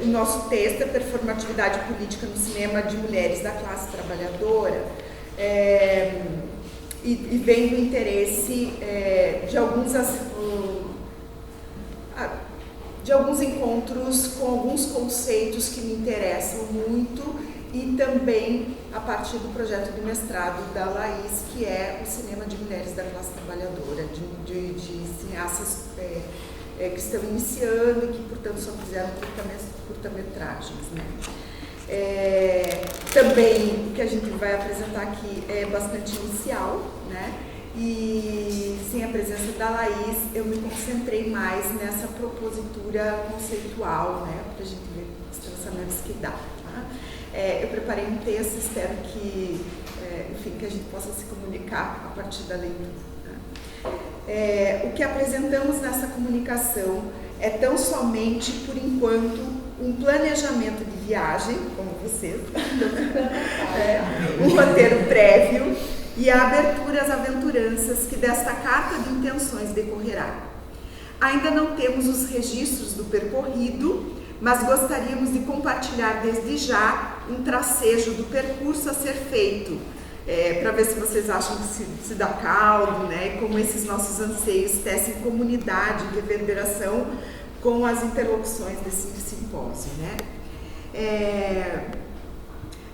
O nosso texto é Performatividade Política no Cinema de Mulheres da Classe Trabalhadora, e vem do interesse de alguns encontros com alguns conceitos que me interessam muito, e também a partir do projeto de mestrado da Laís, que é o cinema de mulheres da classe trabalhadora, de cineastas que estão iniciando e que, portanto, só fizeram curta-metragens, né? Também o que a gente vai apresentar aqui é bastante inicial, né? E sem a presença da Laís, eu me concentrei mais nessa propositura conceitual, né? Para a gente ver os pensamentos que dá. Tá? Eu preparei um texto, espero que, enfim, que a gente possa se comunicar a partir da leitura. O que apresentamos nessa comunicação é tão somente, por enquanto, um planejamento de viagem, como vocês, um roteiro prévio e a abertura às aventuranças que desta carta de intenções decorrerá. Ainda não temos os registros do percorrido, mas gostaríamos de compartilhar desde já um tracejo do percurso a ser feito, para ver se vocês acham que se dá caldo, né? E como esses nossos anseios tecem comunidade e reverberação com as interlocuções desse simpósio, né?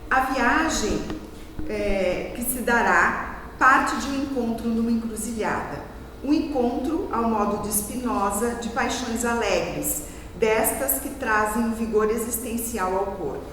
A viagem que se dará parte de um encontro numa encruzilhada, um encontro ao modo de Spinoza de paixões alegres, destas que trazem um vigor existencial ao corpo.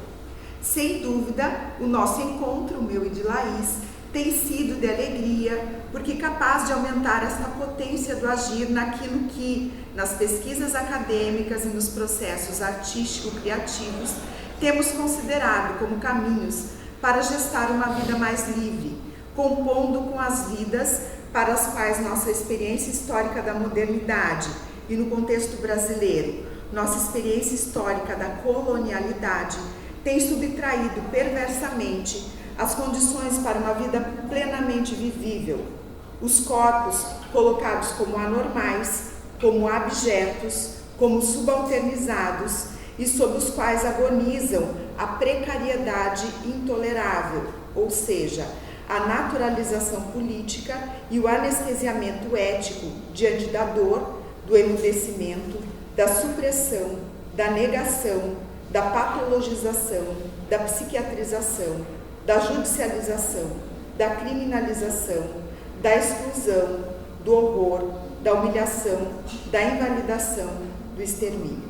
Sem dúvida, o nosso encontro, o meu e de Laís, tem sido de alegria, porque capaz de aumentar esta potência do agir naquilo que, nas pesquisas acadêmicas e nos processos artístico-criativos, temos considerado como caminhos para gestar uma vida mais livre, compondo com as vidas para as quais nossa experiência histórica da modernidade e no contexto brasileiro, nossa experiência histórica da colonialidade, tem subtraído perversamente as condições para uma vida plenamente vivível. Os corpos colocados como anormais, como abjetos, como subalternizados e sob os quais agonizam a precariedade intolerável, ou seja, a naturalização política e o anestesiamento ético diante da dor, do emudecimento, da supressão, da negação, da patologização, da psiquiatrização, da judicialização, da criminalização, da exclusão, do horror, da humilhação, da invalidação, do extermínio.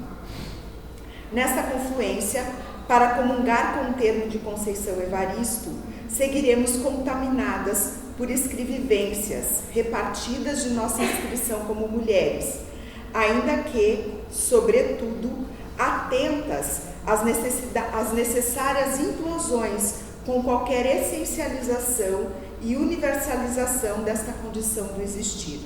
Nessa confluência, para comungar com o termo de Conceição Evaristo, seguiremos contaminadas por escrevivências repartidas de nossa inscrição como mulheres, ainda que, sobretudo, atentas às necessárias implosões com qualquer essencialização e universalização desta condição do existir,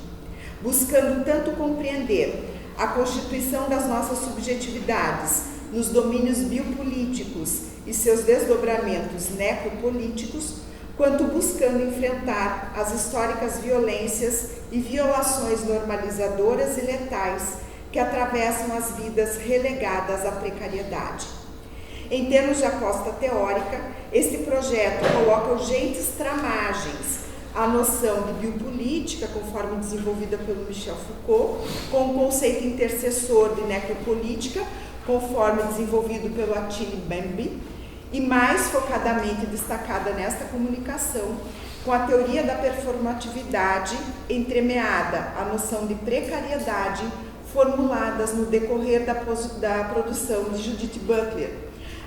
buscando tanto compreender a constituição das nossas subjetividades nos domínios biopolíticos e seus desdobramentos necropolíticos, quanto buscando enfrentar as históricas violências e violações normalizadoras e letais que atravessam as vidas relegadas à precariedade. Em termos de aposta teórica, este projeto coloca urgentes tramagens à noção de biopolítica, conforme desenvolvida pelo Michel Foucault, com o conceito intercessor de necropolítica, conforme desenvolvido pelo Attila Mbembe, e mais focadamente destacada nesta comunicação, com a teoria da performatividade entremeada à noção de precariedade formuladas no decorrer da produção de Judith Butler,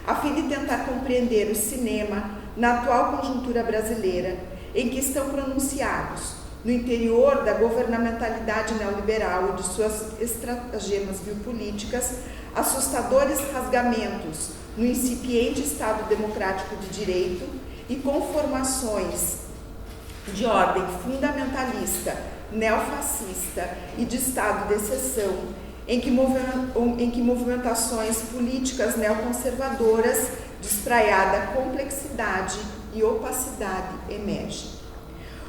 a fim de tentar compreender o cinema na atual conjuntura brasileira, em que estão pronunciados, no interior da governamentalidade neoliberal e de suas estratagemas biopolíticas, assustadores rasgamentos no incipiente Estado democrático de direito e conformações de ordem fundamentalista, neofascista e de estado de exceção, em que movimentações políticas neoconservadoras de espraiada complexidade e opacidade emergem.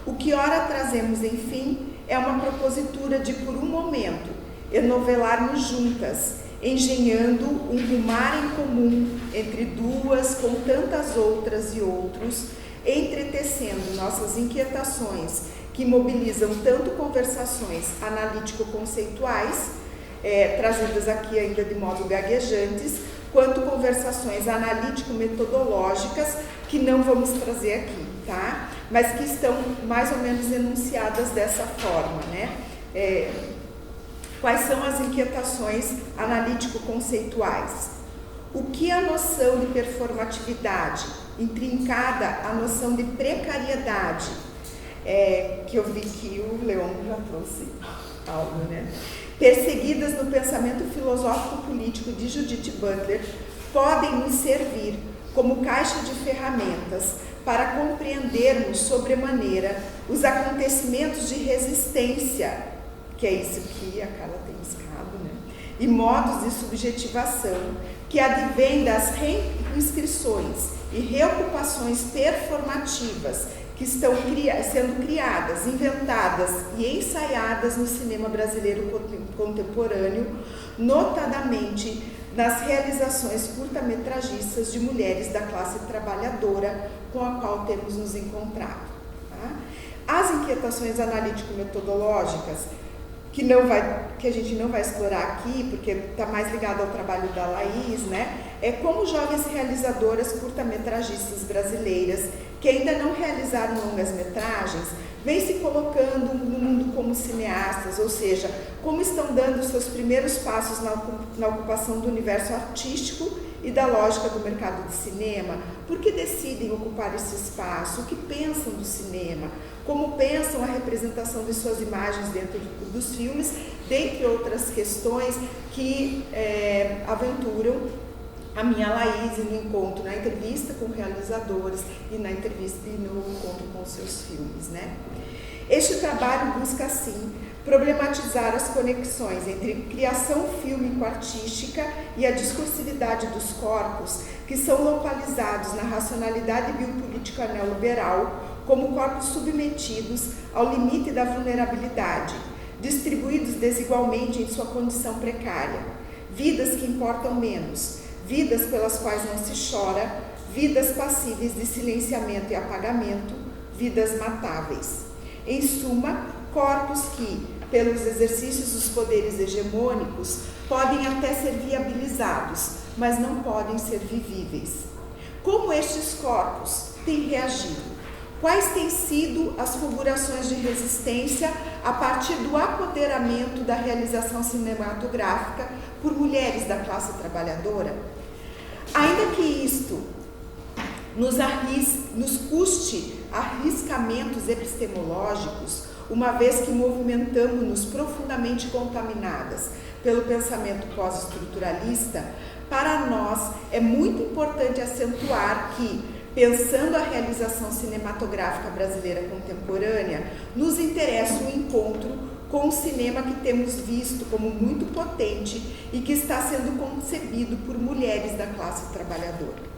O que ora trazemos, enfim, é uma propositura de, por um momento, enovelarmos juntas engenhando um rumar em comum entre duas com tantas outras e outros, entretecendo nossas inquietações que mobilizam tanto conversações analítico-conceituais, trazidas aqui ainda de modo gaguejantes, quanto conversações analítico-metodológicas, que não vamos trazer aqui, tá? Mas que estão mais ou menos enunciadas dessa forma, né? Quais são as inquietações analítico-conceituais? O que a noção de performatividade intrincada à noção de precariedade, que eu vi que o Leon já trouxe algo, né? Perseguidas no pensamento filosófico-político de Judith Butler, podem nos servir como caixa de ferramentas para compreendermos sobremaneira os acontecimentos de resistência, que é isso que a Carla tem buscado, né? E modos de subjetivação que advêm das reinscrições e reocupações performativas que estão sendo criadas, inventadas e ensaiadas no cinema brasileiro contemporâneo, notadamente nas realizações curta-metragistas de mulheres da classe trabalhadora com a qual temos nos encontrado. Tá? As inquietações analítico-metodológicas, que a gente não vai explorar aqui, porque está mais ligado ao trabalho da Laís, né? É como jovens realizadoras curta-metragistas brasileiras que ainda não realizaram longas-metragens, vêm se colocando no mundo como cineastas, ou seja, como estão dando seus primeiros passos na ocupação do universo artístico e da lógica do mercado de cinema, por que decidem ocupar esse espaço, o que pensam do cinema, como pensam a representação de suas imagens dentro dos filmes, dentre outras questões que aventuram a minha Laís no encontro, na entrevista com realizadores e na entrevista e no encontro com seus filmes, né? Este trabalho busca, assim, problematizar as conexões entre criação fílmico-artística e a discursividade dos corpos, que são localizados na racionalidade biopolítica neoliberal como corpos submetidos ao limite da vulnerabilidade, distribuídos desigualmente em sua condição precária, vidas que importam menos, vidas pelas quais não se chora, vidas passíveis de silenciamento e apagamento, vidas matáveis. Em suma, corpos que, pelos exercícios dos poderes hegemônicos, podem até ser viabilizados, mas não podem ser vivíveis. Como estes corpos têm reagido? Quais têm sido as fulgurações de resistência a partir do apoderamento da realização cinematográfica por mulheres da classe trabalhadora? Ainda que isto nos custe arriscamentos epistemológicos, uma vez que movimentamos-nos profundamente contaminadas pelo pensamento pós-estruturalista, para nós é muito importante acentuar que, pensando a realização cinematográfica brasileira contemporânea, nos interessa o encontro com o cinema que temos visto como muito potente e que está sendo concebido por mulheres da classe trabalhadora.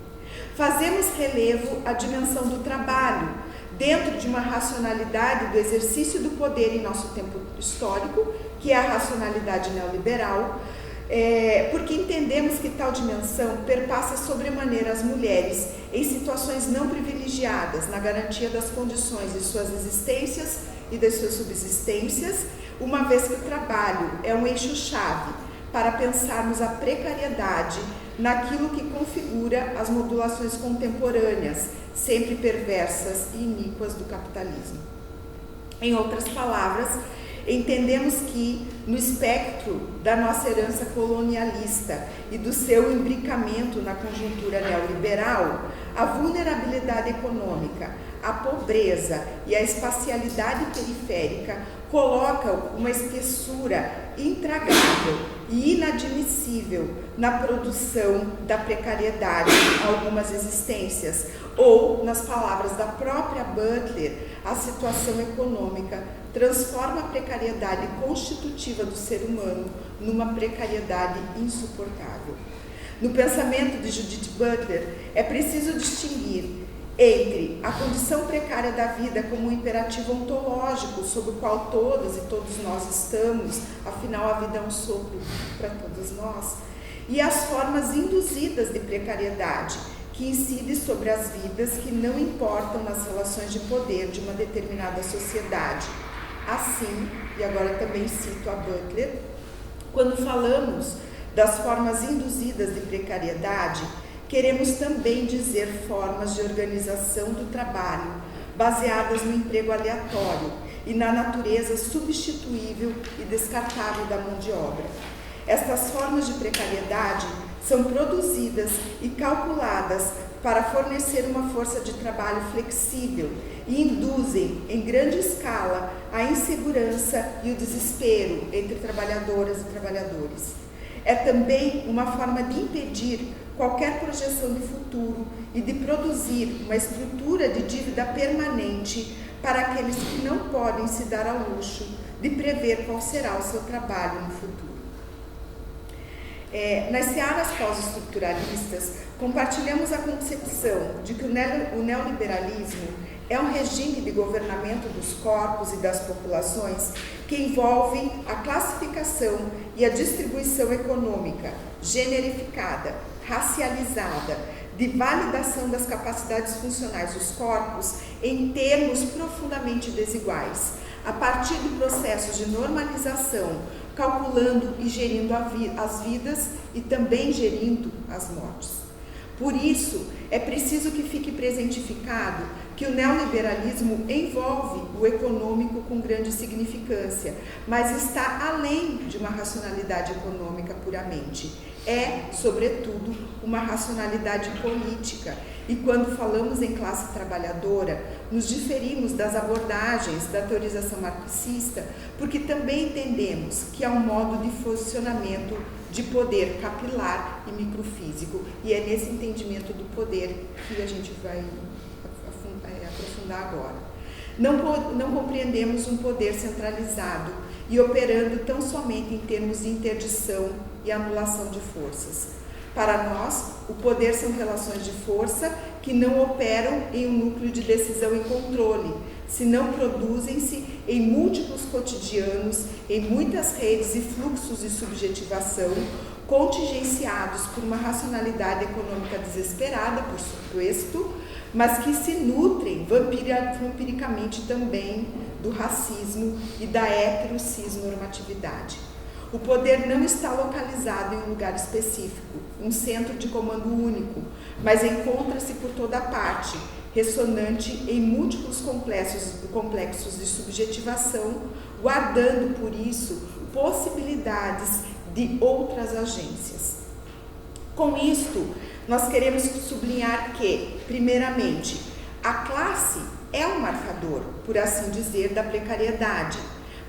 Fazemos relevo à dimensão do trabalho, dentro de uma racionalidade do exercício do poder em nosso tempo histórico, que é a racionalidade neoliberal, porque entendemos que tal dimensão perpassa sobremaneira as mulheres em situações não privilegiadas na garantia das condições de suas existências e de suas subsistências, uma vez que o trabalho é um eixo-chave para pensarmos a precariedade naquilo que configura as modulações contemporâneas, sempre perversas e iníquas do capitalismo. Em outras palavras, entendemos que, no espectro da nossa herança colonialista e do seu imbricamento na conjuntura neoliberal, a vulnerabilidade econômica, a pobreza e a espacialidade periférica colocam uma espessura intragável e inadmissível na produção da precariedade a algumas existências, ou, nas palavras da própria Butler, a situação econômica transforma a precariedade constitutiva do ser humano numa precariedade insuportável. No pensamento de Judith Butler, é preciso distinguir entre a condição precária da vida como um imperativo ontológico sobre o qual todas e todos nós estamos, afinal a vida é um sopro para todos nós, e as formas induzidas de precariedade, que incidem sobre as vidas que não importam nas relações de poder de uma determinada sociedade. Assim, e agora também cito a Butler, quando falamos das formas induzidas de precariedade, queremos também dizer formas de organização do trabalho, baseadas no emprego aleatório e na natureza substituível e descartável da mão de obra. Estas formas de precariedade são produzidas e calculadas para fornecer uma força de trabalho flexível e induzem, em grande escala, a insegurança e o desespero entre trabalhadoras e trabalhadores. É também uma forma de impedir qualquer projeção de futuro e de produzir uma estrutura de dívida permanente para aqueles que não podem se dar ao luxo de prever qual será o seu trabalho no futuro. Nas searas pós-estruturalistas, compartilhamos a concepção de que o neoliberalismo é um regime de governamento dos corpos e das populações que envolve a classificação e a distribuição econômica generificada, racializada, de validação das capacidades funcionais dos corpos em termos profundamente desiguais, a partir de processos de normalização, calculando e gerindo as vidas e também gerindo as mortes. Por isso, é preciso que fique presentificado que o neoliberalismo envolve o econômico com grande significância, mas está além de uma racionalidade econômica puramente. É, sobretudo, uma racionalidade política. E quando falamos em classe trabalhadora, nos diferimos das abordagens da teorização marxista, porque também entendemos que é um modo de funcionamento de poder capilar e microfísico. E é nesse entendimento do poder que a gente vai aprofundar agora. Não compreendemos um poder centralizado e operando tão somente em termos de interdição e anulação de forças. Para nós, o poder são relações de força que não operam em um núcleo de decisão e controle, senão produzem-se em múltiplos cotidianos, em muitas redes e fluxos de subjetivação, contingenciados por uma racionalidade econômica desesperada, por suposto, mas que se nutrem vampiricamente também do racismo e da heterocisnormatividade. O poder não está localizado em um lugar específico, um centro de comando único, mas encontra-se por toda parte, ressonante em múltiplos complexos de subjetivação, guardando, por isso, possibilidades de outras agências. Com isto, nós queremos sublinhar que, primeiramente, a classe é um marcador, por assim dizer, da precariedade,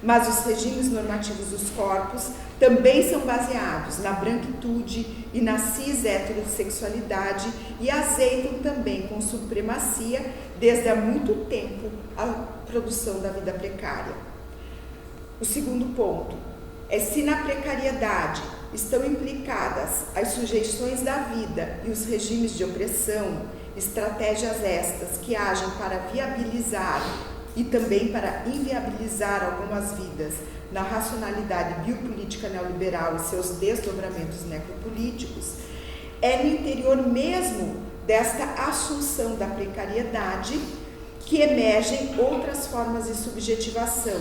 mas os regimes normativos dos corpos também são baseados na branquitude e na cis-heterossexualidade e azeitam também com supremacia, desde há muito tempo, a produção da vida precária. O segundo ponto é se na precariedade estão implicadas as sujeições da vida e os regimes de opressão, estratégias estas que agem para viabilizar e também para inviabilizar algumas vidas na racionalidade biopolítica neoliberal e seus desdobramentos necropolíticos, é no interior mesmo desta assunção da precariedade que emergem outras formas de subjetivação,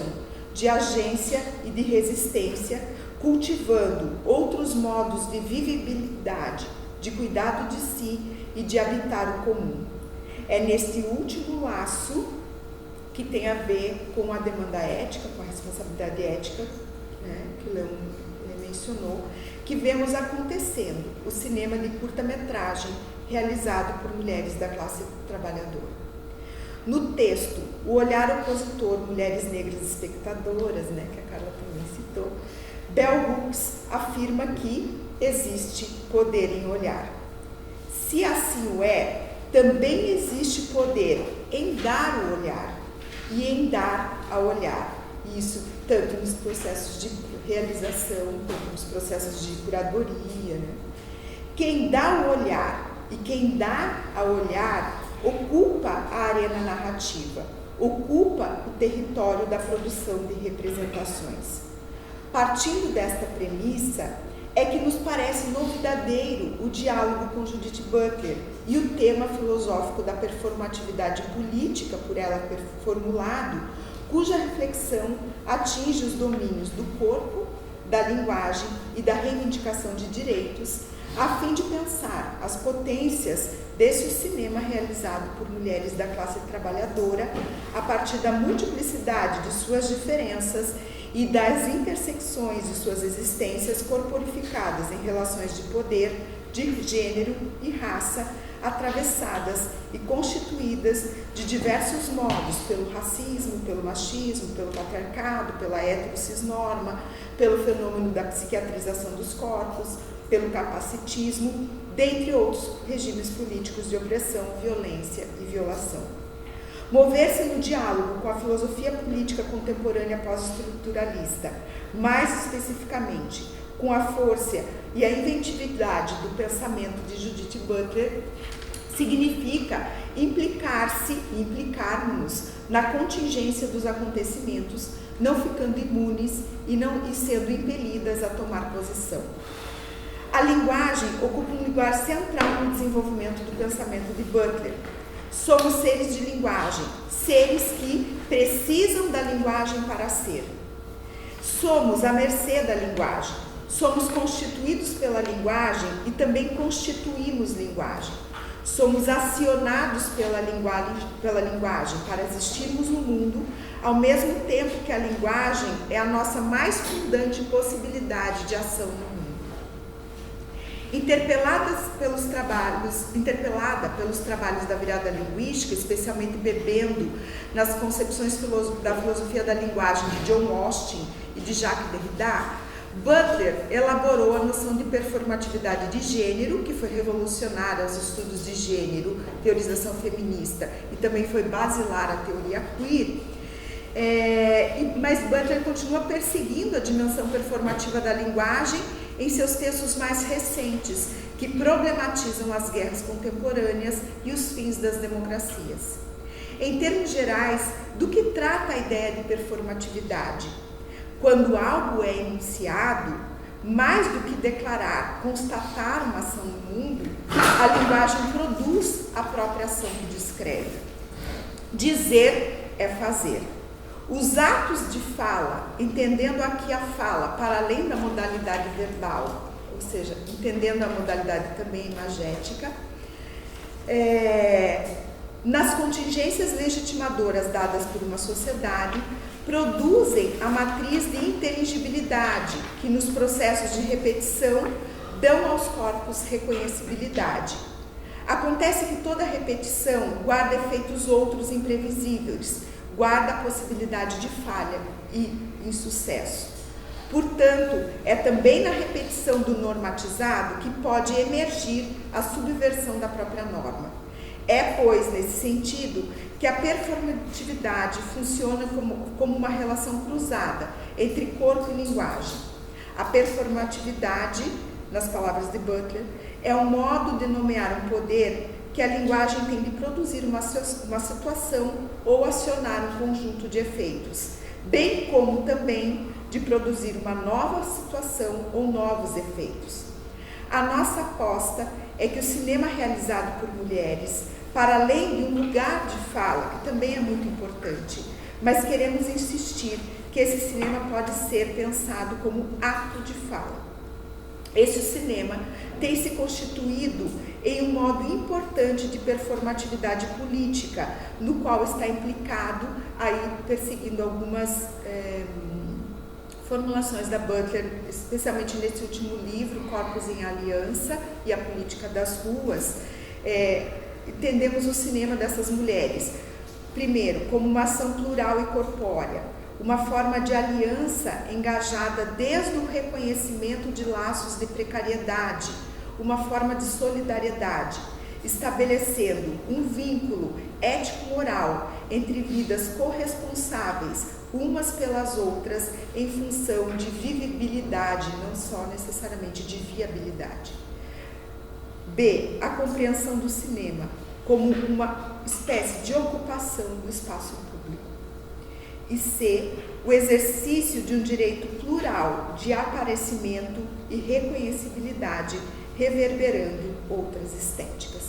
de agência e de resistência, cultivando outros modos de vivibilidade, de cuidado de si e de habitar o comum. É nesse último laço que tem a ver com a demanda ética, com a responsabilidade ética, né, que o Leon mencionou, que vemos acontecendo o cinema de curta-metragem realizado por mulheres da classe trabalhadora. No texto, o olhar opositor, mulheres negras espectadoras, né, que a Carla também citou, Bell Hooks afirma que existe poder em olhar. Se assim o é, também existe poder em dar o olhar e em dar a olhar. Isso tanto nos processos de realização, quanto nos processos de curadoria, né? Quem dá o olhar e quem dá a olhar ocupa a arena narrativa, ocupa o território da produção de representações. Partindo desta premissa, é que nos parece novidadeiro o diálogo com Judith Butler e o tema filosófico da performatividade política por ela formulado, cuja reflexão atinge os domínios do corpo, da linguagem e da reivindicação de direitos, a fim de pensar as potências desse cinema realizado por mulheres da classe trabalhadora a partir da multiplicidade de suas diferenças e das intersecções de suas existências corporificadas em relações de poder, de gênero e raça, atravessadas e constituídas de diversos modos pelo racismo, pelo machismo, pelo patriarcado, pela heterocisnorma, pelo fenômeno da psiquiatrização dos corpos, pelo capacitismo, dentre outros regimes políticos de opressão, violência e violação. Mover-se no diálogo com a filosofia política contemporânea pós-estruturalista, mais especificamente com a força e a inventividade do pensamento de Judith Butler, significa implicarmos na contingência dos acontecimentos, não ficando imunes e sendo impelidas a tomar posição. A linguagem ocupa um lugar central no desenvolvimento do pensamento de Butler. Somos seres de linguagem, seres que precisam da linguagem para ser. Somos à mercê da linguagem, somos constituídos pela linguagem e também constituímos linguagem. Somos acionados pela linguagem para existirmos no mundo, ao mesmo tempo que a linguagem é a nossa mais fundante possibilidade de ação no mundo. Interpelada pelos trabalhos da virada linguística, especialmente bebendo nas concepções da filosofia da linguagem de John Austin e de Jacques Derrida, Butler elaborou a noção de performatividade de gênero, que foi revolucionária aos estudos de gênero, teorização feminista, e também foi basilar à teoria queer. Mas Butler continua perseguindo a dimensão performativa da linguagem em seus textos mais recentes, que problematizam as guerras contemporâneas e os fins das democracias. Em termos gerais, do que trata a ideia de performatividade? Quando algo é enunciado, mais do que declarar, constatar uma ação no mundo, a linguagem produz a própria ação que descreve. Dizer é fazer. Os atos de fala, entendendo aqui a fala para além da modalidade verbal, ou seja, entendendo a modalidade também imagética, nas contingências legitimadoras dadas por uma sociedade, produzem a matriz de inteligibilidade, que nos processos de repetição dão aos corpos reconhecibilidade. Acontece que toda repetição guarda efeitos outros imprevisíveis, guarda a possibilidade de falha e insucesso. Portanto, é também na repetição do normatizado que pode emergir a subversão da própria norma. É, pois, nesse sentido, que a performatividade funciona como uma relação cruzada entre corpo e linguagem. A performatividade, nas palavras de Butler, é um modo de nomear um poder que a linguagem tem de produzir uma situação ou acionar um conjunto de efeitos, bem como também de produzir uma nova situação ou novos efeitos. A nossa aposta é que o cinema realizado por mulheres, para além de um lugar de fala, que também é muito importante, mas queremos insistir que esse cinema pode ser pensado como ato de fala. Esse cinema tem se constituído em um modo importante de performatividade política, no qual está implicado, aí perseguindo algumas formulações da Butler, especialmente nesse último livro, Corpos em Aliança e a Política das Ruas, entendemos o cinema dessas mulheres, primeiro, como uma ação plural e corpórea, uma forma de aliança engajada desde o reconhecimento de laços de precariedade, uma forma de solidariedade, estabelecendo um vínculo ético-moral entre vidas corresponsáveis umas pelas outras em função de vivibilidade, não só necessariamente de viabilidade. B. A compreensão do cinema como uma espécie de ocupação do espaço público. E C, o exercício de um direito plural de aparecimento e reconhecibilidade, reverberando outras estéticas.